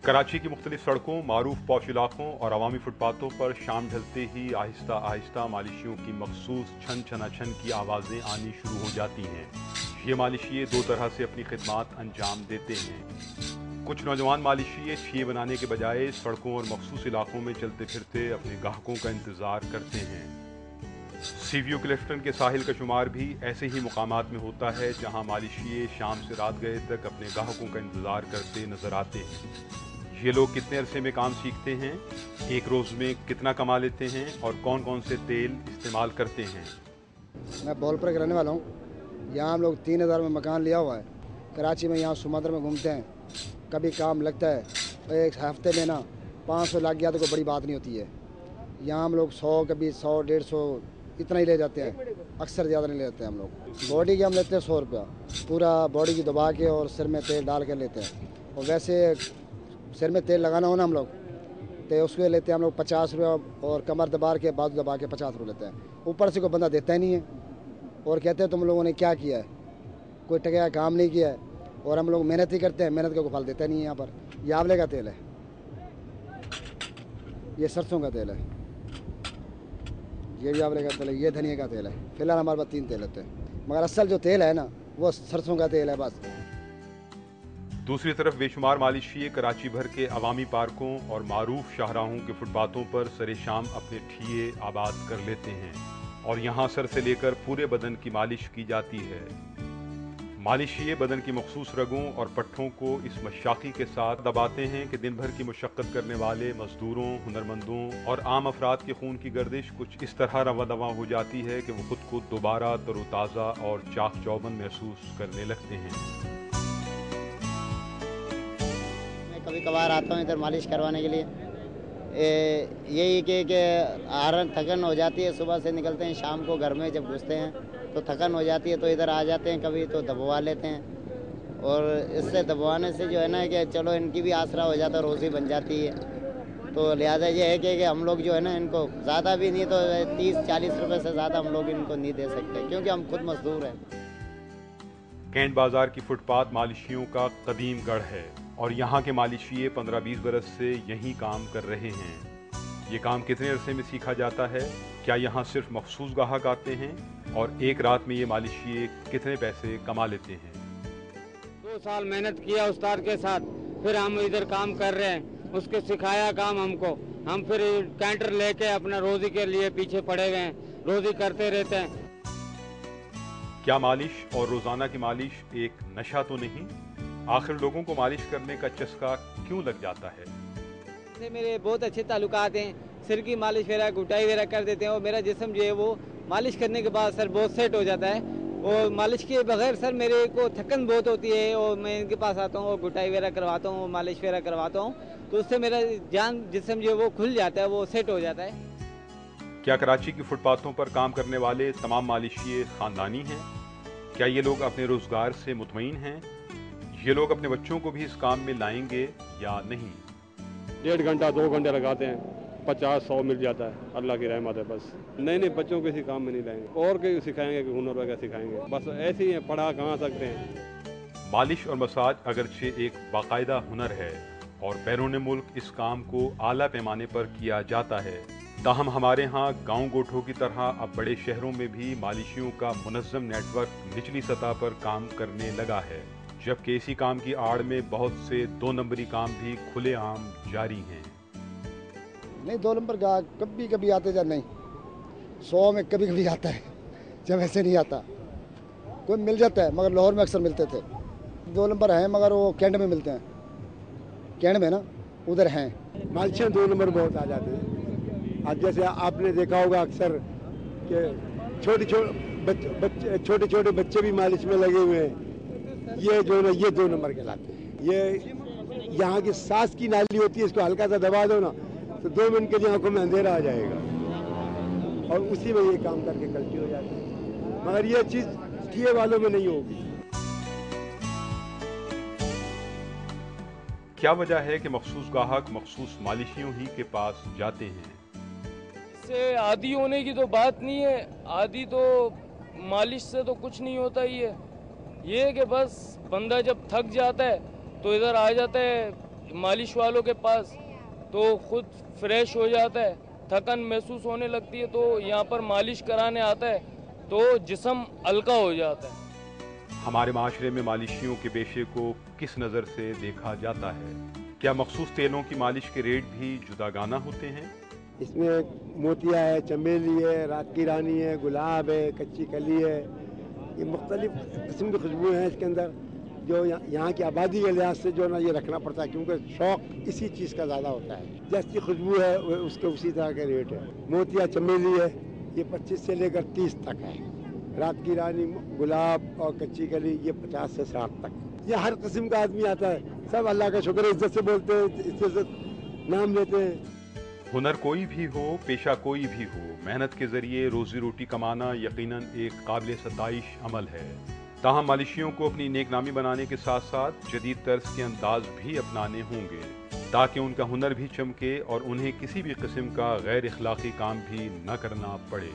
कराची की मुख्तलिफ सड़कों, मारूफ पॉश इलाकों और अवामी फुटपाथों पर शाम ढलते ही आहिस्ता आहिस्ता मालिशियों की मखसूस छन छनाछन की आवाज़ें आनी शुरू हो जाती हैं। ये मालिशिये दो तरह से अपनी खिदमात अंजाम देते हैं। कुछ नौजवान मालिशिये छिये बनाने के बजाय सड़कों और मखसूस इलाकों में चलते फिरते अपने ग्राहकों का इंतज़ार करते हैं। सीवियो क्लिफ्टन के साहिल का शुमार भी ऐसे ही मुकामात में होता है जहां मालिशिये शाम से रात गए तक अपने ग्राहकों का इंतज़ार करते नजर आते हैं। ये लोग कितने अरसे में काम सीखते हैं, एक रोज़ में कितना कमा लेते हैं और कौन कौन से तेल इस्तेमाल करते हैं। मैं बॉलपुर का रहने वाला हूँ। यहाँ हम लोग 3000 में मकान लिया हुआ है। कराची में यहाँ सुमंदर में घूमते हैं, कभी काम लगता है। एक हफ्ते में ना 500 लग गया तो कोई बड़ी बात नहीं होती है। यहाँ हम लोग 100 कभी 100 150 इतना ही ले जाते हैं, अक्सर ज़्यादा नहीं लेते हैं हम लोग। बॉडी के हम लेते हैं 100 रुपया, पूरा बॉडी की दबा के और सिर में तेल डाल के लेते हैं। और वैसे सिर में तेल लगाना हो ना हम लोग तो उसके लेते हैं हम लोग 50 रुपया, और कमर दबा के बाजू दबा के 50 रुपये लेते हैं। ऊपर से कोई बंदा देता ही नहीं है और कहते हैं तुम लोगों ने क्या किया है, कोई टका काम नहीं किया है। और हम लोग मेहनत ही करते हैं, मेहनत का कोई फल देता नहीं है। यहाँ पर ये आंवले का तेल है, ये सरसों का तेल है, ये भी आंवले का तेल है, ये धनिया का तेल है। फिलहाल हमारे पास 3 तेल होते हैं, मगर असल जो तेल है ना वो सरसों का तेल है बस। दूसरी तरफ बेशुमार मालिशिये कराची भर के अवामी पार्कों और मारूफ शाहराहों के फुटपाथों पर सरे शाम अपने ठिये आबाद कर लेते हैं और यहाँ सर से लेकर पूरे बदन की मालिश की जाती है। मालिशिये बदन की मखसूस रगों और पट्ठों को इस मशाकी के साथ दबाते हैं कि दिन भर की मुशक्कत करने वाले मजदूरों, हुनरमंदों और आम अफराद के खून की गर्दिश कुछ इस तरह रवा दवा हो जाती है कि वो खुद को दोबारा तरोताज़ा और चाक चौबंद महसूस करने लगते हैं। कभी कभार आता हूँ इधर मालिश करवाने के लिए। यही कि आरन थकन हो जाती है, सुबह से निकलते हैं, शाम को घर में जब घुसते हैं तो थकन हो जाती है, तो इधर आ जाते हैं, कभी तो दबवा लेते हैं। और इससे दबवाने से जो है ना कि चलो इनकी भी आसरा हो जाता है, रोज़ी बन जाती है। तो लिहाजा ये है कि हम लोग जो है ना इनको ज़्यादा भी नहीं तो 30-40 रुपये से ज़्यादा हम लोग इनको नहीं दे सकते, क्योंकि हम खुद मजदूर हैं। कैंट बाजार की फुटपाथ मालिशियों का कदीम गढ़ है और यहाँ के मालिशिये 15-20 बरस से यहीं काम कर रहे हैं। ये काम कितने अरसे में सीखा जाता है, क्या यहाँ सिर्फ मखसूस ग्राहक आते हैं और एक रात में ये मालिशिये कितने पैसे कमा लेते हैं। 2 साल मेहनत किया उस्ताद के साथ, फिर हम इधर काम कर रहे हैं। उसके सिखाया काम हमको, हम फिर कैंटर लेके अपना रोजी के लिए पीछे पड़े गए हैं, रोजी करते रहते हैं। क्या मालिश और रोजाना की मालिश एक नशा तो नहीं? आखिर लोगों को मालिश करने का चस्का क्यों लग जाता है? मेरे बहुत अच्छे ताल्लुकात हैं, सिर की मालिश वगैरह घुटाई वगैरह कर देते हैं और मेरा जिस्म जो है वो मालिश करने के बाद सर बहुत सेट हो जाता है। और मालिश के बगैर सर मेरे को थकन बहुत होती है और मैं इनके पास आता हूँ और घुटाई वगैरह करवाता हूँ, मालिश वगैरह करवाता हूँ, तो उससे मेरा जान जिस्म जो है वो खुल जाता है, वो सेट हो जाता है। क्या कराची की फुटपाथों पर काम करने वाले तमाम मालिशिये खानदानी हैं? क्या ये लोग अपने रोजगार से मुतमईन हैं? ये लोग अपने बच्चों को भी इस काम में लाएंगे या नहीं? 1.5 घंटा 2 घंटे लगाते हैं, 50-100 मिल जाता है, अल्लाह की रहमत है बस। नहीं बच्चों को इसी काम में नहीं लाएंगे, और कहीं सिखाएंगे कि हुनर वगैरह सिखाएंगे, बस ऐसे ही है, पढ़ा कहाँ सकते हैं। मालिश और मसाज अगरचे एक बाकायदा हुनर है और बैरून मुल्क इस काम को आला पैमाने पर किया जाता है, ताहम हमारे यहाँ गाँव गोठों की तरह अब बड़े शहरों में भी मालिशियों का मुनज़्ज़म नेटवर्क निचली सतह पर काम करने लगा है, जबकि इसी काम की आड़ में बहुत से 2 नंबरी काम भी खुलेआम जारी हैं। नहीं 2 नंबर का कभी कभी आते जा, नहीं 100 में कभी कभी आता है, जब ऐसे नहीं आता। कोई मिल जाता है, मगर लाहौर में अक्सर मिलते थे। 2 नंबर हैं मगर वो कैंट में मिलते हैं, कैंट में ना उधर हैं। मालिशियाँ 2 नंबर बहुत आ जाते हैं। आज जैसे आपने देखा होगा अक्सर कि छोटे छोटे बच्चे भी मालिश में लगे हुए हैं। ये जो ना ये 2 नंबर कहलाते हैं। ये यहाँ की सांस की नाली होती है, इसको हल्का सा दबा दो ना तो 2 मिनट के लिए आंखों में अंधेरा आ जाएगा और उसी में ये काम करके गलती हो जाती है, मगर ये चीज़ किए वालों में नहीं होगी। क्या वजह है कि मखसूस ग्राहक मखसूस मालिशियों ही के पास जाते हैं? इससे आदी होने की तो बात नहीं है, आदी तो मालिश से तो कुछ नहीं होता ही है। ये है कि बस बंदा जब थक जाता है तो इधर आ जाता है, मालिश वालों के पास तो खुद फ्रेश हो जाता है, थकन महसूस होने लगती है, तो यहाँ पर मालिश कराने आता है तो जिस्म हल्का हो जाता है। हमारे माशरे में मालिशियों के पेशे को किस नज़र से देखा जाता है? क्या मखसूस तेलों की मालिश के रेट भी जुदागाना होते हैं? इसमें मोतिया है, चमेली है, रात की रानी है, गुलाब है, कच्ची कली है, ये मुख्तलिफ किस्म की खुशबू हैं इसके अंदर, जो यहाँ की आबादी के लिहाज से जो ना ये रखना पड़ता है, क्योंकि शौक इसी चीज़ का ज़्यादा होता है। जैसी खुशबू है उसके उसी तरह के रेट है। मोतिया चमेली है, ये 25 से लेकर 30 तक है। रात की रानी, गुलाब और कच्ची कली ये 50 से 60 तक। ये हर किस्म का आदमी आता है, सब अल्लाह का शुक्र है, इज्जत से बोलते हैं, इज्जत से नाम लेते हैं। हुनर कोई भी हो, पेशा कोई भी हो, मेहनत के जरिए रोजी रोटी कमाना यकीनन एक काबिल सताइश अमल है। ताहम मालिशियों को अपनी नेकनामी बनाने के साथ साथ जदीद तर्ज के अंदाज भी अपनाने होंगे ताकि उनका हुनर भी चमके और उन्हें किसी भी किस्म का गैर इखलाकी काम भी न करना पड़े।